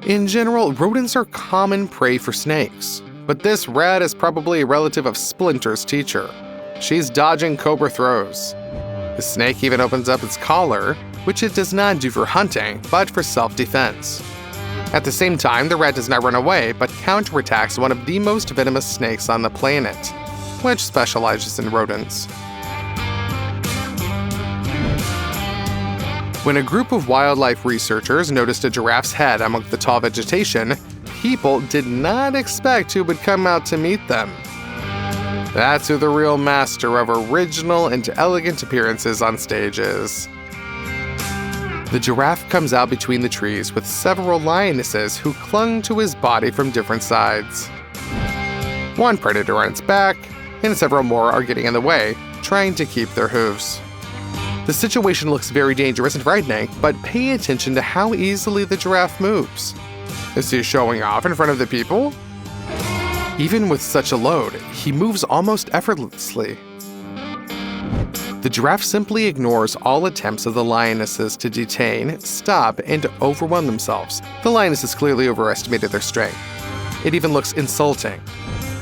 In general, rodents are common prey for snakes, but this rat is probably a relative of Splinter's teacher. She's dodging cobra throws. The snake even opens up its collar, which it does not do for hunting, but for self-defense. At the same time, the rat does not run away, but counterattacks one of the most venomous snakes on the planet, which specializes in rodents. When a group of wildlife researchers noticed a giraffe's head among the tall vegetation, people did not expect who would come out to meet them. That's who the real master of original and elegant appearances on stage is. The giraffe comes out between the trees with several lionesses who clung to his body from different sides. One predator on its back, and several more are getting in the way, trying to keep their hooves. The situation looks very dangerous and frightening, but pay attention to how easily the giraffe moves. Is he showing off in front of the people? Even with such a load, he moves almost effortlessly. The giraffe simply ignores all attempts of the lionesses to detain, stop, and overwhelm themselves. The lionesses clearly overestimated their strength. It even looks insulting.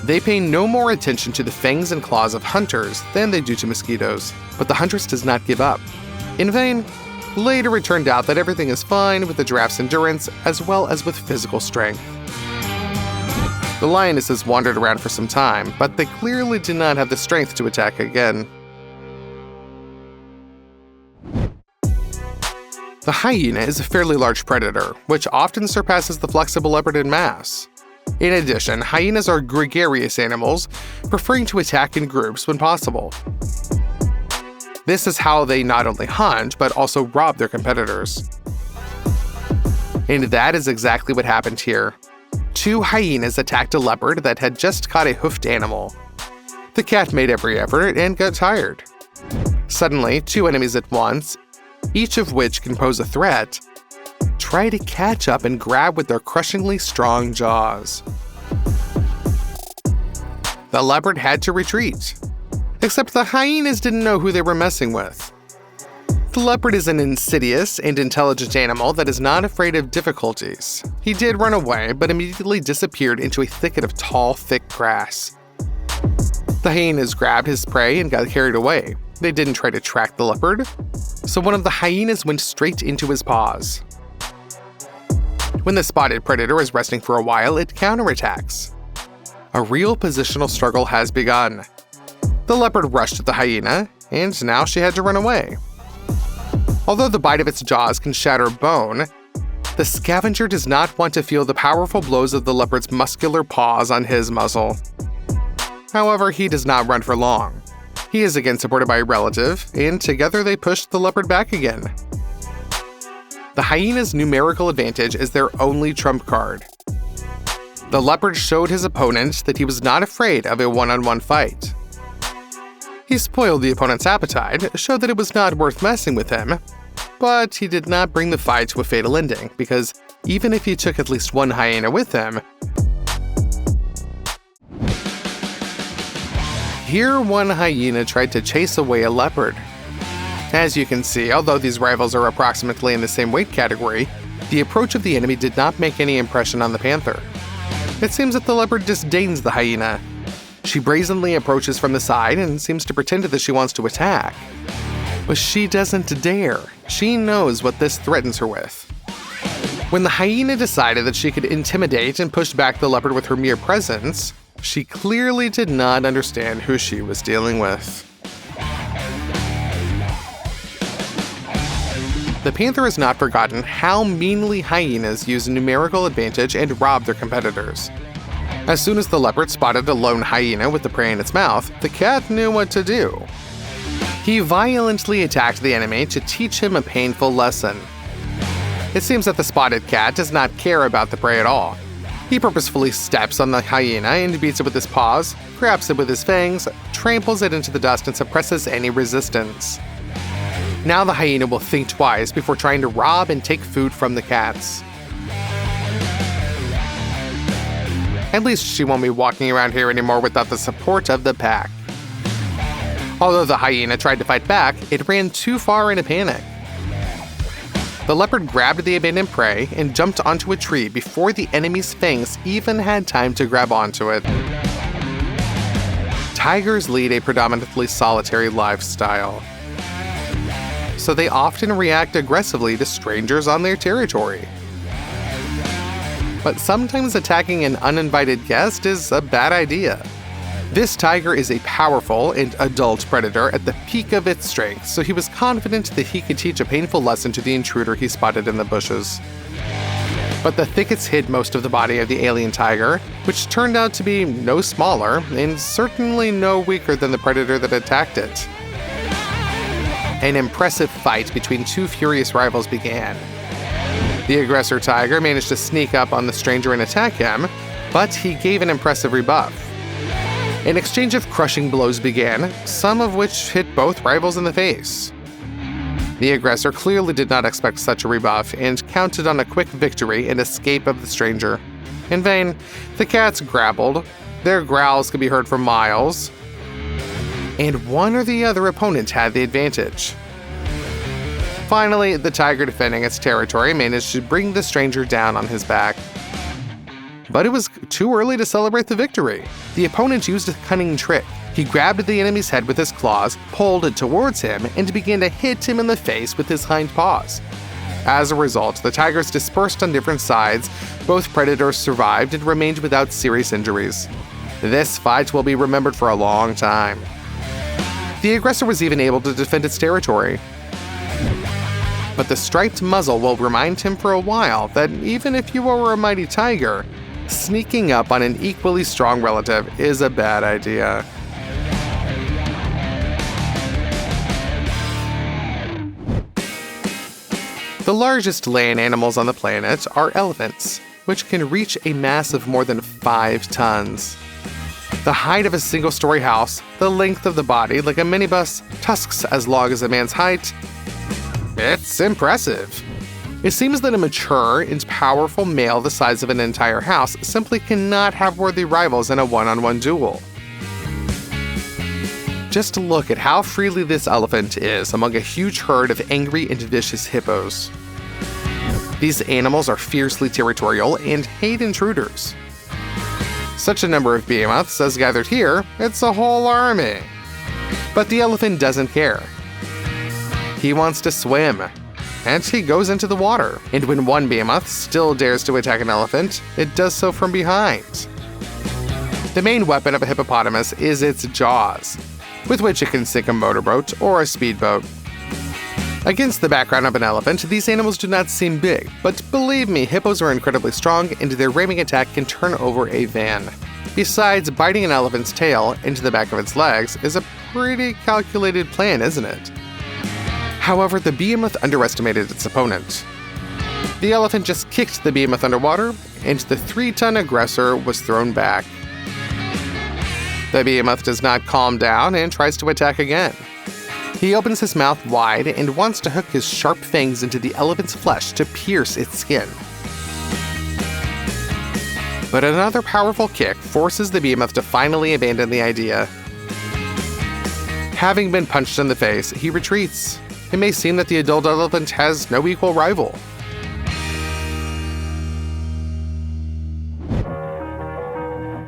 They pay no more attention to the fangs and claws of hunters than they do to mosquitoes, but the huntress does not give up. In vain. Later it turned out that everything is fine with the giraffe's endurance as well as with physical strength. The lionesses wandered around for some time, but they clearly did not have the strength to attack again. The hyena is a fairly large predator, which often surpasses the flexible leopard in mass. In addition, hyenas are gregarious animals, preferring to attack in groups when possible. This is how they not only hunt, but also rob their competitors. And that is exactly what happened here. Two hyenas attacked a leopard that had just caught a hoofed animal. The cat made every effort and got tired. Suddenly, two enemies at once, each of which can pose a threat, try to catch up and grab with their crushingly strong jaws. The leopard had to retreat. Except the hyenas didn't know who they were messing with. The leopard is an insidious and intelligent animal that is not afraid of difficulties. He did run away, but immediately disappeared into a thicket of tall, thick grass. The hyenas grabbed his prey and got carried away. They didn't try to track the leopard, so one of the hyenas went straight into his paws. When the spotted predator is resting for a while, it counterattacks. A real positional struggle has begun. The leopard rushed at the hyena, and now she had to run away. Although the bite of its jaws can shatter bone, the scavenger does not want to feel the powerful blows of the leopard's muscular paws on his muzzle. However, he does not run for long. He is again supported by a relative, and together they push the leopard back again. The hyena's numerical advantage is their only trump card. The leopard showed his opponent that he was not afraid of a one-on-one fight. He spoiled the opponent's appetite, showed that it was not worth messing with him, but he did not bring the fight to a fatal ending, because even if he took at least one hyena with him, here one hyena tried to chase away a leopard. As you can see, although these rivals are approximately in the same weight category, the approach of the enemy did not make any impression on the panther. It seems that the leopard disdains the hyena. She brazenly approaches from the side and seems to pretend that she wants to attack. But she doesn't dare. She knows what this threatens her with. When the hyena decided that she could intimidate and push back the leopard with her mere presence, she clearly did not understand who she was dealing with. The panther has not forgotten how meanly hyenas use numerical advantage and rob their competitors. As soon as the leopard spotted a lone hyena with the prey in its mouth, the cat knew what to do. He violently attacked the enemy to teach him a painful lesson. It seems that the spotted cat does not care about the prey at all. He purposefully steps on the hyena and beats it with his paws, grabs it with his fangs, tramples it into the dust, and suppresses any resistance. Now the hyena will think twice before trying to rob and take food from the cats. At least she won't be walking around here anymore without the support of the pack. Although the hyena tried to fight back, it ran too far in a panic. The leopard grabbed the abandoned prey and jumped onto a tree before the enemy's fangs even had time to grab onto it. Tigers lead a predominantly solitary lifestyle, so they often react aggressively to strangers on their territory. But sometimes attacking an uninvited guest is a bad idea. This tiger is a powerful and adult predator at the peak of its strength, so he was confident that he could teach a painful lesson to the intruder he spotted in the bushes. But the thickets hid most of the body of the alien tiger, which turned out to be no smaller and certainly no weaker than the predator that attacked it. An impressive fight between two furious rivals began. The aggressor tiger managed to sneak up on the stranger and attack him, but he gave an impressive rebuff. An exchange of crushing blows began, some of which hit both rivals in the face. The aggressor clearly did not expect such a rebuff and counted on a quick victory and escape of the stranger. In vain, the cats grappled, their growls could be heard for miles, and one or the other opponent had the advantage. Finally, the tiger defending its territory managed to bring the stranger down on his back. But it was too early to celebrate the victory. The opponent used a cunning trick. He grabbed the enemy's head with his claws, pulled it towards him, and began to hit him in the face with his hind paws. As a result, the tigers dispersed on different sides. Both predators survived and remained without serious injuries. This fight will be remembered for a long time. The aggressor was even able to defend its territory. But the striped muzzle will remind him for a while that even if you are a mighty tiger, sneaking up on an equally strong relative is a bad idea. The largest land animals on the planet are elephants, which can reach a mass of more than 5 tons. The height of a single-story house, the length of the body like a minibus, tusks as long as a man's height. It's impressive. It seems that a mature and powerful male the size of an entire house simply cannot have worthy rivals in a one-on-one duel. Just look at how freely this elephant is among a huge herd of angry and vicious hippos. These animals are fiercely territorial and hate intruders. Such a number of behemoths as gathered here, it's a whole army. But the elephant doesn't care. He wants to swim, and he goes into the water. And when one behemoth still dares to attack an elephant, it does so from behind. The main weapon of a hippopotamus is its jaws, with which it can sink a motorboat or a speedboat. Against the background of an elephant, these animals do not seem big, but believe me, hippos are incredibly strong and their ramming attack can turn over a van. Besides, biting an elephant's tail into the back of its legs is a pretty calculated plan, isn't it? However, the behemoth underestimated its opponent. The elephant just kicked the behemoth underwater, and the 3-ton aggressor was thrown back. The behemoth does not calm down and tries to attack again. He opens his mouth wide and wants to hook his sharp fangs into the elephant's flesh to pierce its skin. But another powerful kick forces the behemoth to finally abandon the idea. Having been punched in the face, he retreats. It may seem that the adult elephant has no equal rival.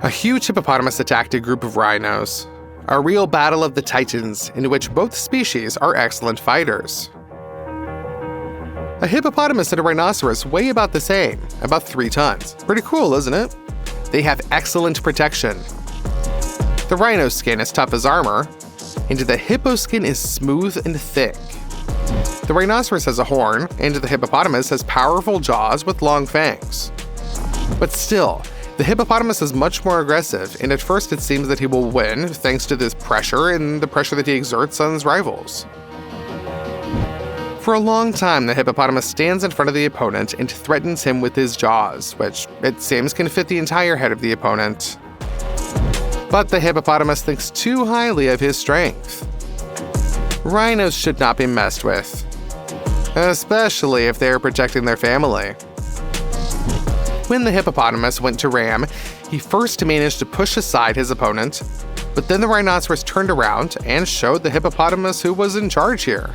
A huge hippopotamus attacked a group of rhinos. A real battle of the titans in which both species are excellent fighters. A hippopotamus and a rhinoceros weigh about the same, about 3 tons. Pretty cool, isn't it? They have excellent protection. The rhino's skin is tough as armor, and the hippo skin is smooth and thick. The rhinoceros has a horn, and the hippopotamus has powerful jaws with long fangs. But still, the hippopotamus is much more aggressive, and at first it seems that he will win thanks to this pressure and the pressure that he exerts on his rivals. For a long time, the hippopotamus stands in front of the opponent and threatens him with his jaws, which it seems can fit the entire head of the opponent. But the hippopotamus thinks too highly of his strength. Rhinos should not be messed with, especially if they are protecting their family. When the hippopotamus went to ram, he first managed to push aside his opponent, but then the rhinoceros turned around and showed the hippopotamus who was in charge here.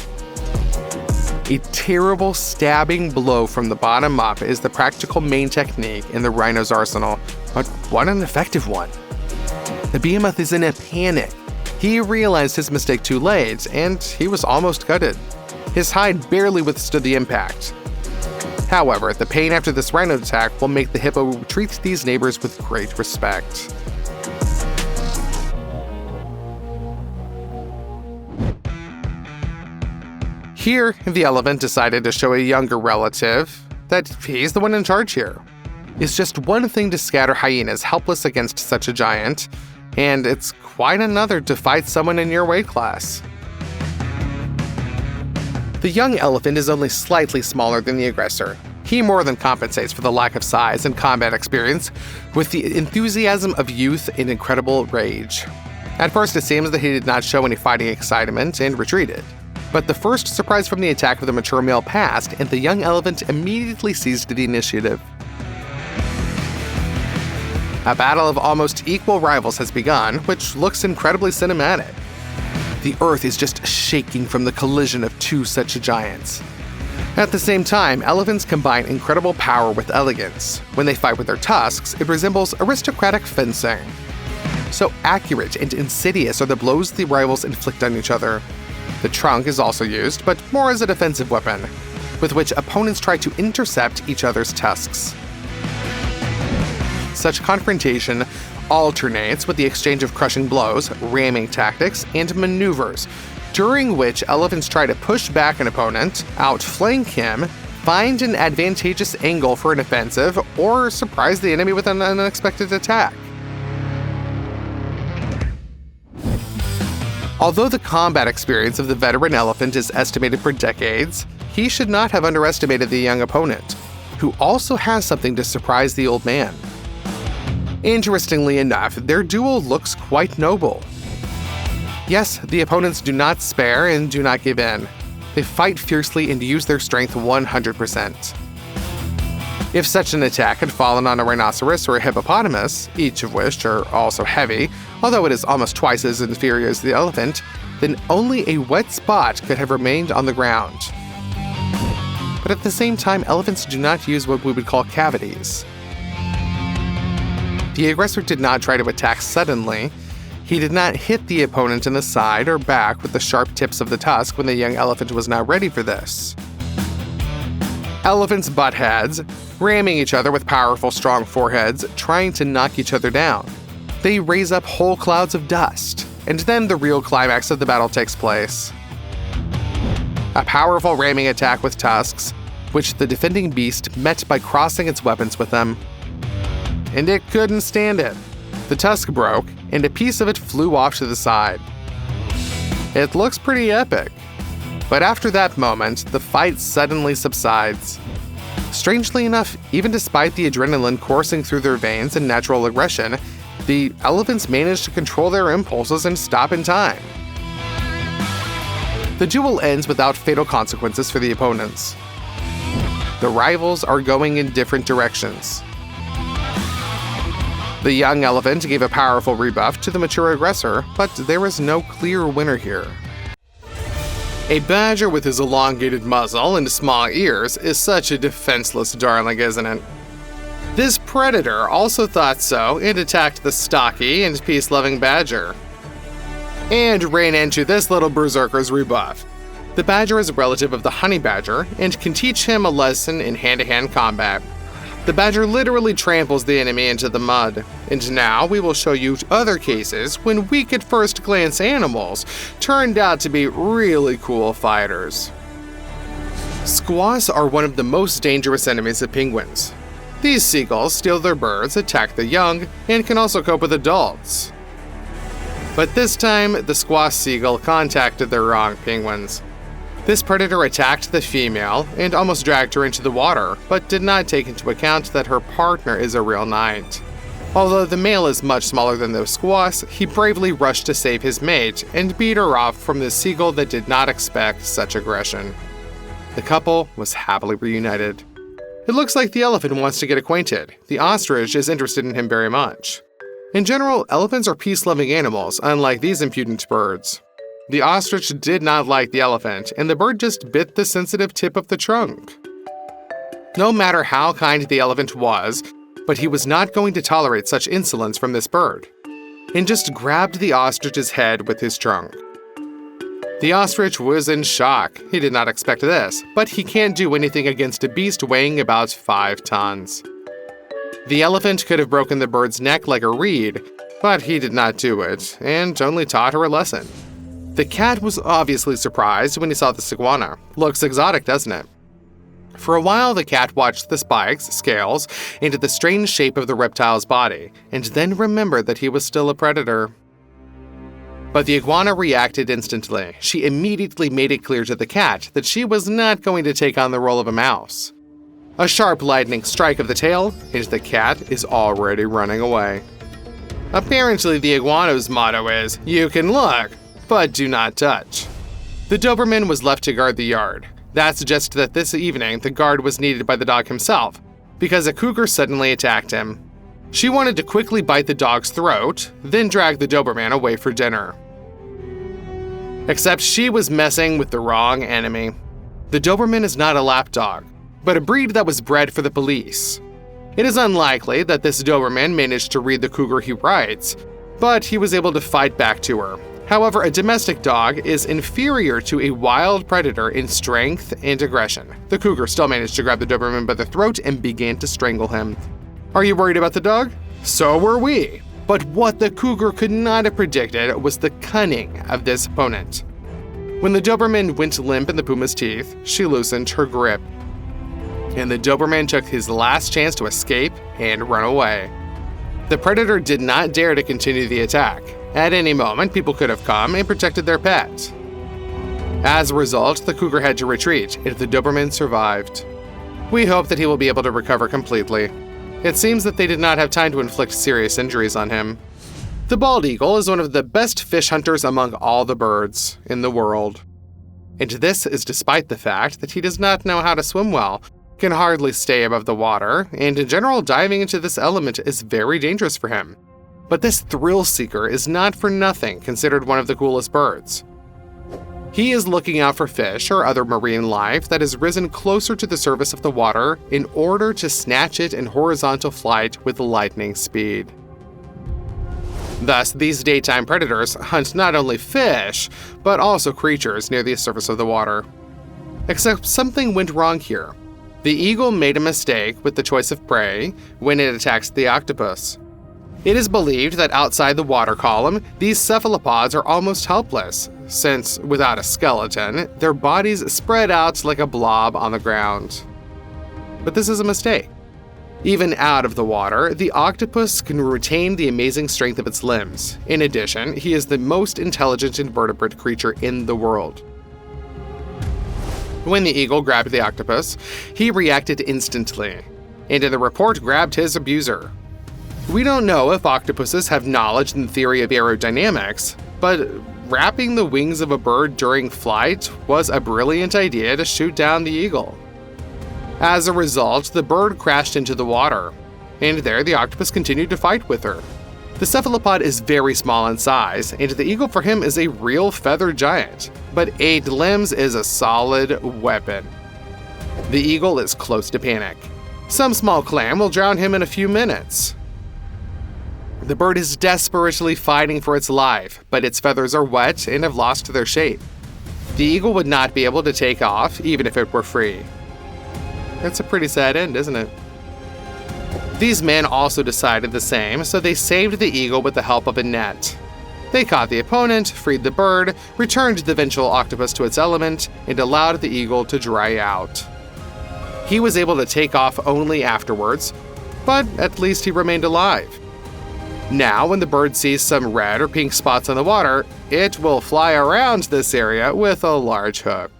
A terrible stabbing blow from the bottom up is the practical main technique in the rhino's arsenal, but what an effective one. The behemoth is in a panic. He realized his mistake too late, and he was almost gutted. His hide barely withstood the impact. However, the pain after this rhino attack will make the hippo treat these neighbors with great respect. Here, the elephant decided to show a younger relative that he's the one in charge here. It's just one thing to scatter hyenas helpless against such a giant, and it's quite another to fight someone in your weight class. The young elephant is only slightly smaller than the aggressor. He more than compensates for the lack of size and combat experience with the enthusiasm of youth and incredible rage. At first, it seems that he did not show any fighting excitement and retreated. But the first surprise from the attack of the mature male passed, and the young elephant immediately seized the initiative. A battle of almost equal rivals has begun, which looks incredibly cinematic. The earth is just shaking from the collision of two such giants. At the same time, elephants combine incredible power with elegance. When they fight with their tusks, it resembles aristocratic fencing. So accurate and insidious are the blows the rivals inflict on each other. The trunk is also used, but more as a defensive weapon, with which opponents try to intercept each other's tusks. Such confrontation alternates with the exchange of crushing blows, ramming tactics, and maneuvers, during which elephants try to push back an opponent, outflank him, find an advantageous angle for an offensive, or surprise the enemy with an unexpected attack. Although the combat experience of the veteran elephant is estimated for decades, he should not have underestimated the young opponent, who also has something to surprise the old man. Interestingly enough, their duel looks quite noble. Yes, the opponents do not spare and do not give in. They fight fiercely and use their strength 100%. If such an attack had fallen on a rhinoceros or a hippopotamus, each of which are also heavy, although it is almost twice as inferior as the elephant, then only a wet spot could have remained on the ground. But at the same time, elephants do not use what we would call cavities. The aggressor did not try to attack suddenly. He did not hit the opponent in the side or back with the sharp tips of the tusk when the young elephant was not ready for this. Elephants butt heads, ramming each other with powerful, strong foreheads, trying to knock each other down. They raise up whole clouds of dust, and then the real climax of the battle takes place. A powerful ramming attack with tusks, which the defending beast met by crossing its weapons with them. And it couldn't stand it. The tusk broke, and a piece of it flew off to the side. It looks pretty epic. But after that moment, the fight suddenly subsides. Strangely enough, even despite the adrenaline coursing through their veins and natural aggression, the elephants manage to control their impulses and stop in time. The duel ends without fatal consequences for the opponents. The rivals are going in different directions. The young elephant gave a powerful rebuff to the mature aggressor, but there is no clear winner here. A badger with his elongated muzzle and small ears is such a defenseless darling, isn't it? This predator also thought so and attacked the stocky and peace-loving badger, and ran into this little berserker's rebuff. The badger is a relative of the honey badger and can teach him a lesson in hand-to-hand combat. The badger literally tramples the enemy into the mud, and now we will show you other cases when weak at first glance animals turned out to be really cool fighters. Squaws are one of the most dangerous enemies of penguins. These seagulls steal their birds, attack the young, and can also cope with adults. But this time, the squaw seagull contacted the wrong penguins. This predator attacked the female and almost dragged her into the water, but did not take into account that her partner is a real knight. Although the male is much smaller than those squaws, he bravely rushed to save his mate and beat her off from the seagull that did not expect such aggression. The couple was happily reunited. It looks like the elephant wants to get acquainted. The ostrich is interested in him very much. In general, elephants are peace-loving animals, unlike these impudent birds. The ostrich did not like the elephant, and the bird just bit the sensitive tip of the trunk. No matter how kind the elephant was, but he was not going to tolerate such insolence from this bird, and just grabbed the ostrich's head with his trunk. The ostrich was in shock. He did not expect this, but he can't do anything against a beast weighing about 5 tons. The elephant could have broken the bird's neck like a reed, but he did not do it, and only taught her a lesson. The cat was obviously surprised when he saw the iguana. Looks exotic, doesn't it? For a while, the cat watched the spikes, scales, and the strange shape of the reptile's body, and then remembered that he was still a predator. But the iguana reacted instantly. She immediately made it clear to the cat that she was not going to take on the role of a mouse. A sharp lightning strike of the tail, and the cat is already running away. Apparently, the iguana's motto is, "You can look, but do not touch." The Doberman was left to guard the yard. That suggests that this evening, the guard was needed by the dog himself, because a cougar suddenly attacked him. She wanted to quickly bite the dog's throat, then drag the Doberman away for dinner. Except she was messing with the wrong enemy. The Doberman is not a lapdog, but a breed that was bred for the police. It is unlikely that this Doberman managed to read the cougar he rides, but he was able to fight back to her. However, a domestic dog is inferior to a wild predator in strength and aggression. The cougar still managed to grab the Doberman by the throat and began to strangle him. Are you worried about the dog? So were we. But what the cougar could not have predicted was the cunning of this opponent. When the Doberman went limp in the puma's teeth, she loosened her grip. And the Doberman took his last chance to escape and run away. The predator did not dare to continue the attack. At any moment, people could have come and protected their pet. As a result, the cougar had to retreat, and the Doberman survived. We hope that he will be able to recover completely. It seems that they did not have time to inflict serious injuries on him. The bald eagle is one of the best fish hunters among all the birds in the world. And this is despite the fact that he does not know how to swim well, can hardly stay above the water, and in general, diving into this element is very dangerous for him. But this thrill seeker is not for nothing considered one of the coolest birds. He is looking out for fish or other marine life that has risen closer to the surface of the water in order to snatch it in horizontal flight with lightning speed. Thus, these daytime predators hunt not only fish, but also creatures near the surface of the water. Except something went wrong here. The eagle made a mistake with the choice of prey when it attacks the octopus. It is believed that outside the water column, these cephalopods are almost helpless, since, without a skeleton, their bodies spread out like a blob on the ground. But this is a mistake. Even out of the water, the octopus can retain the amazing strength of its limbs. In addition, he is the most intelligent invertebrate creature in the world. When the eagle grabbed the octopus, he reacted instantly, and in the report grabbed his abuser. We don't know if octopuses have knowledge in the theory of aerodynamics, but wrapping the wings of a bird during flight was a brilliant idea to shoot down the eagle. As a result, the bird crashed into the water, and there the octopus continued to fight with her. The cephalopod is very small in size, and the eagle for him is a real feathered giant, but 8 limbs is a solid weapon. The eagle is close to panic. Some small clam will drown him in a few minutes. The bird is desperately fighting for its life, but its feathers are wet and have lost their shape. The eagle would not be able to take off, even if it were free. It's a pretty sad end, isn't it? These men also decided the same, so they saved the eagle with the help of a net. They caught the opponent, freed the bird, returned the vengeful octopus to its element, and allowed the eagle to dry out. He was able to take off only afterwards, but at least he remained alive. Now, when the bird sees some red or pink spots on the water, it will fly around this area with a large hook.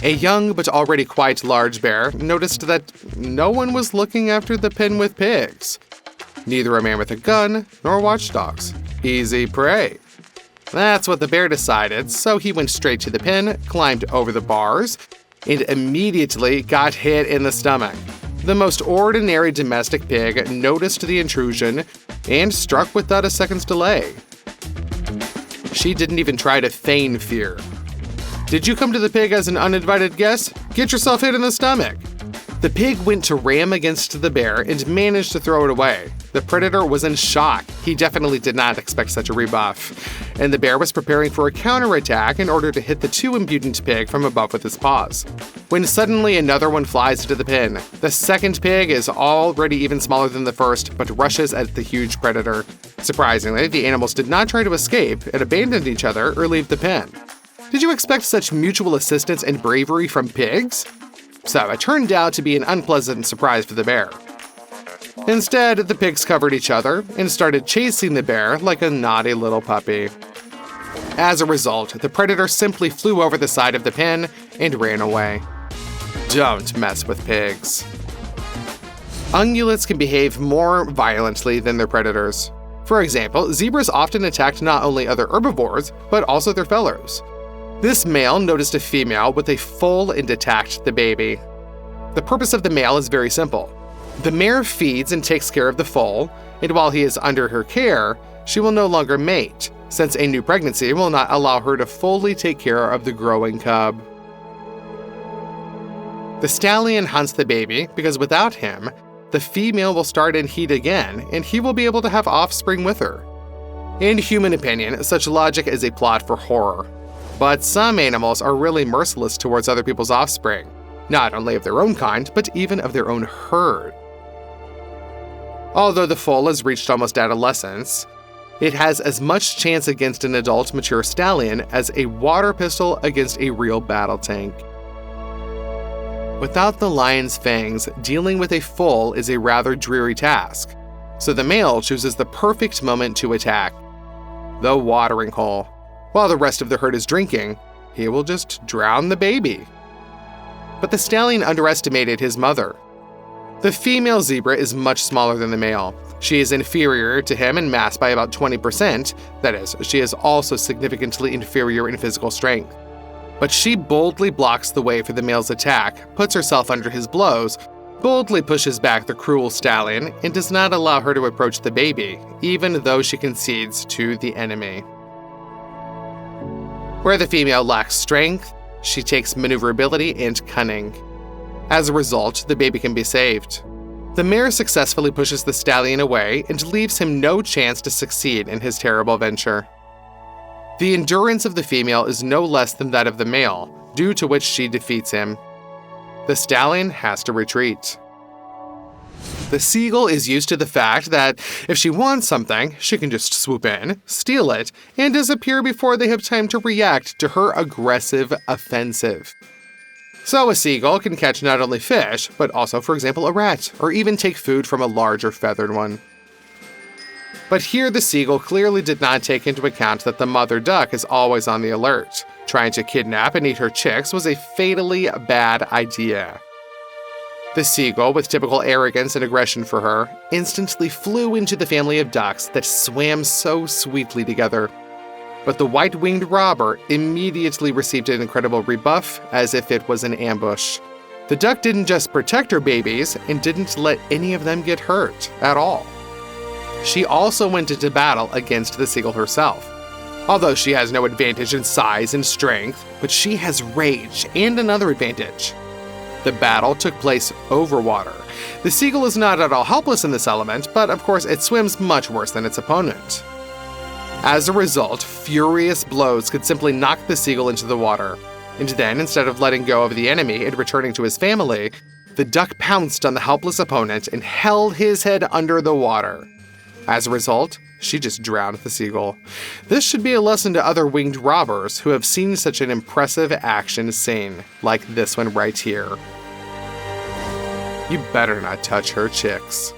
A young but already quite large bear noticed that no one was looking after the pen with pigs. Neither a man with a gun nor watchdogs. Easy prey. That's what the bear decided, so he went straight to the pen, climbed over the bars, and immediately got hit in the stomach. The most ordinary domestic pig noticed the intrusion and struck without a second's delay. She didn't even try to feign fear. Did you come to the pig as an uninvited guest? Get yourself hit in the stomach. The pig went to ram against the bear and managed to throw it away. The predator was in shock. He definitely did not expect such a rebuff. And the bear was preparing for a counterattack in order to hit the too impudent pig from above with his paws. When suddenly another one flies into the pen. The second pig is already even smaller than the first, but rushes at the huge predator. Surprisingly, the animals did not try to escape and abandoned each other or leave the pen. Did you expect such mutual assistance and bravery from pigs? So it turned out to be an unpleasant surprise for the bear. Instead, the pigs covered each other and started chasing the bear like a naughty little puppy. As a result, the predator simply flew over the side of the pen and ran away. Don't mess with pigs. Ungulates can behave more violently than their predators. For example, zebras often attacked not only other herbivores, but also their fellows. This male noticed a female with a foal and attacked the baby. The purpose of the male is very simple. The mare feeds and takes care of the foal, and while he is under her care, she will no longer mate, since a new pregnancy will not allow her to fully take care of the growing cub. The stallion hunts the baby because without him, the female will start in heat again, and he will be able to have offspring with her. In human opinion, such logic is a plot for horror. But some animals are really merciless towards other people's offspring, not only of their own kind, but even of their own herd. Although the foal has reached almost adolescence, it has as much chance against an adult mature stallion as a water pistol against a real battle tank. Without the lion's fangs, dealing with a foal is a rather dreary task, so the male chooses the perfect moment to attack: the watering hole. While the rest of the herd is drinking, he will just drown the baby. But the stallion underestimated his mother. The female zebra is much smaller than the male. She is inferior to him in mass by about 20%, that is, she is also significantly inferior in physical strength. But she boldly blocks the way for the male's attack, puts herself under his blows, boldly pushes back the cruel stallion, and does not allow her to approach the baby, even though she concedes to the enemy. Where the female lacks strength, she takes maneuverability and cunning. As a result, the baby can be saved. The mare successfully pushes the stallion away and leaves him no chance to succeed in his terrible venture. The endurance of the female is no less than that of the male, due to which she defeats him. The stallion has to retreat. The seagull is used to the fact that if she wants something, she can just swoop in, steal it, and disappear before they have time to react to her aggressive offensive. So a seagull can catch not only fish, but also, for example, a rat, or even take food from a larger feathered one. But here the seagull clearly did not take into account that the mother duck is always on the alert. Trying to kidnap and eat her chicks was a fatally bad idea. The seagull, with typical arrogance and aggression for her, instantly flew into the family of ducks that swam so sweetly together. But the white-winged robber immediately received an incredible rebuff as if it was an ambush. The duck didn't just protect her babies and didn't let any of them get hurt at all. She also went into battle against the seagull herself. Although she has no advantage in size and strength, but she has rage and another advantage. The battle took place over water. The seagull is not at all helpless in this element, but of course it swims much worse than its opponent. As a result, furious blows could simply knock the seagull into the water. And then, instead of letting go of the enemy and returning to his family, the duck pounced on the helpless opponent and held his head under the water. As a result, she just drowned the seagull. This should be a lesson to other winged robbers who have seen such an impressive action scene, like this one right here. You better not touch her chicks.